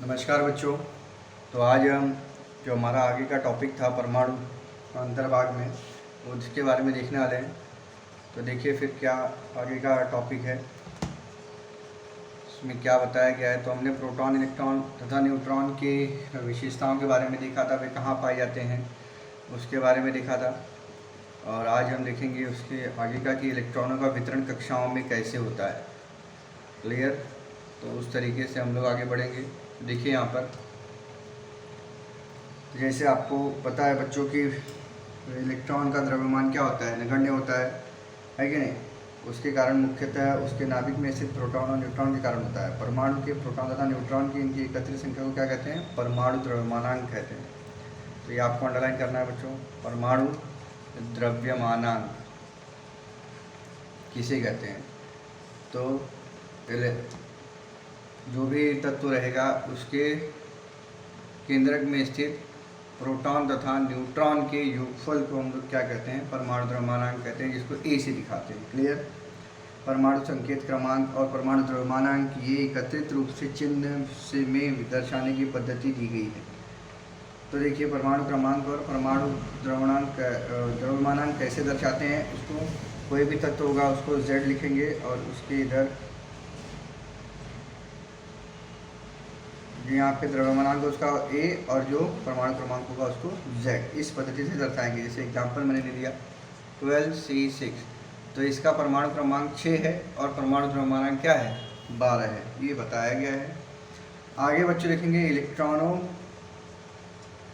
नमस्कार बच्चों। तो आज हम जो हमारा आगे का टॉपिक था परमाणु अंतर्भाग में, उसके बारे में देखने वाले हैं। तो देखिए फिर क्या आगे का टॉपिक है, उसमें क्या बताया गया है। तो हमने प्रोटॉन, इलेक्ट्रॉन तथा न्यूट्रॉन की विशेषताओं के बारे में देखा था, वे कहाँ पाए जाते हैं उसके बारे में देखा था। और आज हम देखेंगे उसके आगे का कि इलेक्ट्रॉनों का वितरण कक्षाओं में कैसे होता है। क्लियर? तो उस तरीके से हम लोग आगे बढ़ेंगे। देखिए यहाँ पर जैसे आपको पता है बच्चों की इलेक्ट्रॉन का द्रव्यमान क्या होता है, नगण्य होता है कि नहीं। उसके कारण मुख्यतः उसके नाभिक में स्थित प्रोटॉन और न्यूट्रॉन के कारण होता है। परमाणु के प्रोटॉन तथा न्यूट्रॉन की इनकी एकत्रित संख्या को क्या कहते हैं? परमाणु द्रव्यमानांक कहते हैं। तो ये आपको अंडरलाइन करना है बच्चों, परमाणु द्रव्यमानांक किसे कहते हैं। तो जो भी तत्व रहेगा उसके केंद्रक में स्थित प्रोटॉन तथा न्यूट्रॉन के योगफल को हम लोग क्या कहते हैं? परमाणु द्रव्यमानांक कहते हैं, जिसको ए से दिखाते हैं। क्लियर? परमाणु संकेत क्रमांक और परमाणु द्रव्यमानांक ये एकत्रित रूप से चिन्ह से में दर्शाने की पद्धति दी गई है। तो देखिए परमाणु क्रमांक और परमाणु द्रव्यमानांक कैसे दर्शाते हैं। उसको कोई भी तत्व होगा उसको Z लिखेंगे और उसके इधर यहाँ पे द्रव्यमानांक उसका A और जो परमाणु क्रमांक होगा उसको Z। इस पद्धति से दर्शाएंगे। जैसे एग्जांपल मैंने ले लिया 12C6, तो इसका परमाणु क्रमांक 6 है और परमाणु द्रव्यमानांक क्या है? 12 है। ये बताया गया है। आगे बच्चे देखेंगे इलेक्ट्रॉनों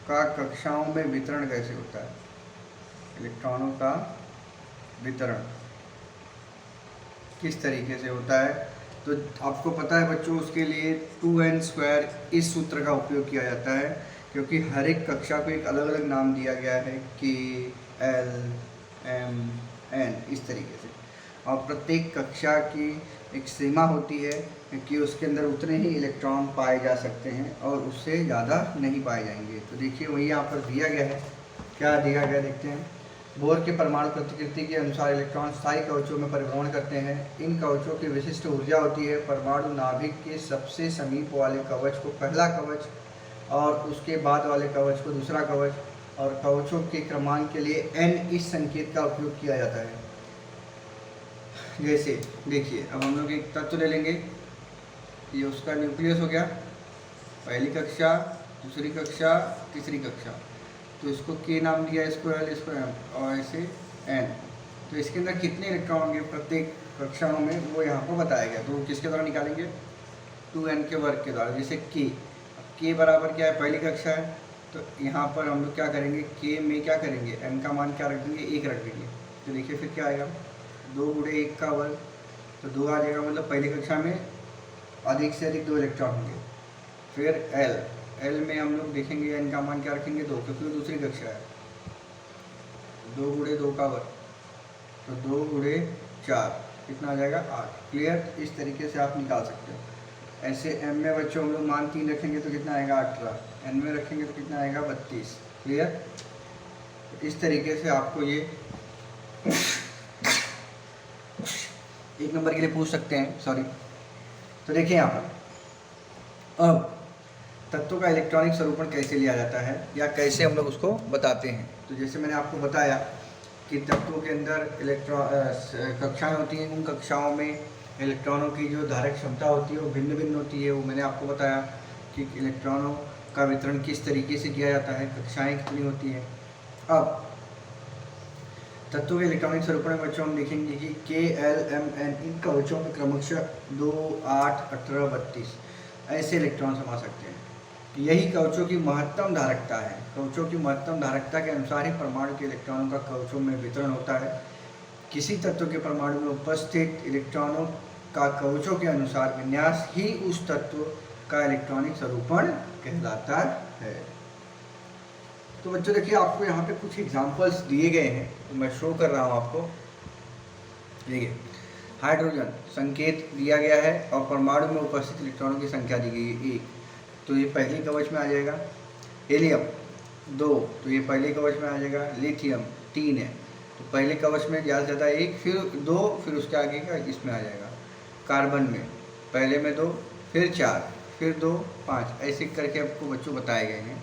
का कक्षाओं में वितरण कैसे होता है। इलेक्ट्रॉनों का वितरण किस तरीके से होता है। तो आपको पता है बच्चों, उसके लिए 2n² इस सूत्र का उपयोग किया जाता है, क्योंकि हर एक कक्षा को एक अलग अलग नाम दिया गया है, K, L, M, N इस तरीके से। और प्रत्येक कक्षा की एक सीमा होती है कि उसके अंदर उतने ही इलेक्ट्रॉन पाए जा सकते हैं और उससे ज़्यादा नहीं पाए जाएंगे। तो देखिए वही यहाँ पर दिया गया है। क्या दिया गया देखते हैं। बोर के परमाणु प्रतिकृति के अनुसार इलेक्ट्रॉन स्थायी कवचों में परिभ्रमण करते हैं। इन कवचों की विशिष्ट ऊर्जा होती है। परमाणु नाभिक के सबसे समीप वाले कवच को पहला कवच और उसके बाद वाले कवच को दूसरा कवच, और कवचों के क्रमांक के लिए n इस संकेत का उपयोग किया जाता है। जैसे देखिए अब हम लोग एक तत्व ले लेंगे, ये उसका न्यूक्लियस हो गया, पहली कक्षा, दूसरी कक्षा, तीसरी कक्षा। तो इसको K नाम दिया, इसको L, इसको M और ऐसे N। तो इसके अंदर कितने इलेक्ट्रॉन होंगे प्रत्येक कक्षाओं में वो यहाँ पर बताया गया। तो किसके द्वारा निकालेंगे? 2n के वर्ग के द्वारा। जैसे K बराबर क्या है? पहली कक्षा है, तो यहाँ पर हम लोग क्या करेंगे? K में क्या करेंगे? n का मान क्या रख देंगे? 1 रख देंगे। तो देखिए फिर क्या आएगा? 2 गुणे 1 का वर्ग, तो 2 आ जाएगा। मतलब पहली कक्षा में अधिक से अधिक 2 इलेक्ट्रॉन होंगे। फिर L में हम लोग देखेंगे n का मान क्या रखेंगे? 2, क्योंकि वो दूसरी कक्षा है। 2 गुणे 2 का वर्ग, तो 2 गुणे 4 कितना आ जाएगा? 8। क्लियर? इस तरीके से आप निकाल सकते हो। ऐसे m में बच्चों हम लोग मान 3 रखेंगे तो कितना आएगा? 18। n में रखेंगे तो कितना आएगा? 32। क्लियर? इस तरीके से आपको ये 1 नंबर के लिए पूछ सकते हैं, सॉरी। तो देखिए यहाँ पर अब तत्वों का इलेक्ट्रॉनिक स्वरूपण कैसे लिया जाता है या कैसे हम लोग उसको बताते हैं। तो जैसे मैंने आपको बताया कि तत्वों के अंदर कक्षाएं होती हैं। उन कक्षाओं में इलेक्ट्रॉनों की जो धारक क्षमता होती है वो भिन्न भिन्न होती है। वो मैंने आपको बताया कि इलेक्ट्रॉनों का वितरण किस तरीके से किया जाता है, कक्षाएँ कितनी होती हैं। अब तत्वों के इलेक्ट्रॉनिक स्वरूपण में बच्चों हम देखेंगे कि K, L, M, N इन कवचों में क्रमशः 2, 8, 18, 32 ऐसे इलेक्ट्रॉन समा सकते हैं। यही कवचों की महत्तम धारकता है। कवचों की महत्तम धारकता के अनुसार ही परमाणु के इलेक्ट्रॉनों का कवचों में वितरण होता है। किसी तत्व के परमाणु में उपस्थित इलेक्ट्रॉनों का कवचों के अनुसार विन्यास ही उस तत्व का इलेक्ट्रॉनिक स्वरूपण कहलाता है। तो बच्चों देखिए आपको यहाँ पे कुछ एग्जाम्पल्स दिए गए हैं, तो मैं शो कर रहा हूँ आपको। देखिए हाइड्रोजन संकेत दिया गया है और परमाणु में उपस्थित इलेक्ट्रॉनों की संख्या दी गई है 1, तो ये पहली कवच में आ जाएगा। हेलियम 2, तो ये पहले कवच में आ जाएगा। लिथियम 3 है, तो पहले कवच में ज़्यादा से ज़्यादा 1, फिर 2, फिर उसके आगे का इसमें आ जाएगा। कार्बन में पहले में 2, फिर 4, फिर 2, 5 ऐसे करके आपको बच्चों बताए गए हैं।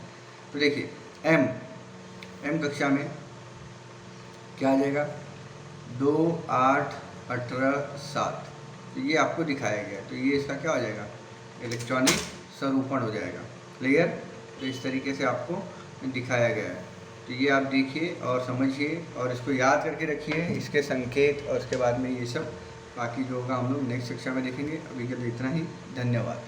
तो देखिए एम कक्षा में क्या आ जाएगा, 2, 8, 18, 7, तो ये आपको दिखाया गया है। तो ये इसका क्या हो जाएगा, इलेक्ट्रॉनिक स्वरूपण हो जाएगा। क्लियर। तो इस तरीके से आपको दिखाया गया है। तो ये आप देखिए और समझिए और इसको याद करके रखिए, इसके संकेत, और उसके बाद में ये सब बाकी जो होगा हम लोग नेक्स्ट कक्षा में देखेंगे। अभी के लिए इतना ही, धन्यवाद।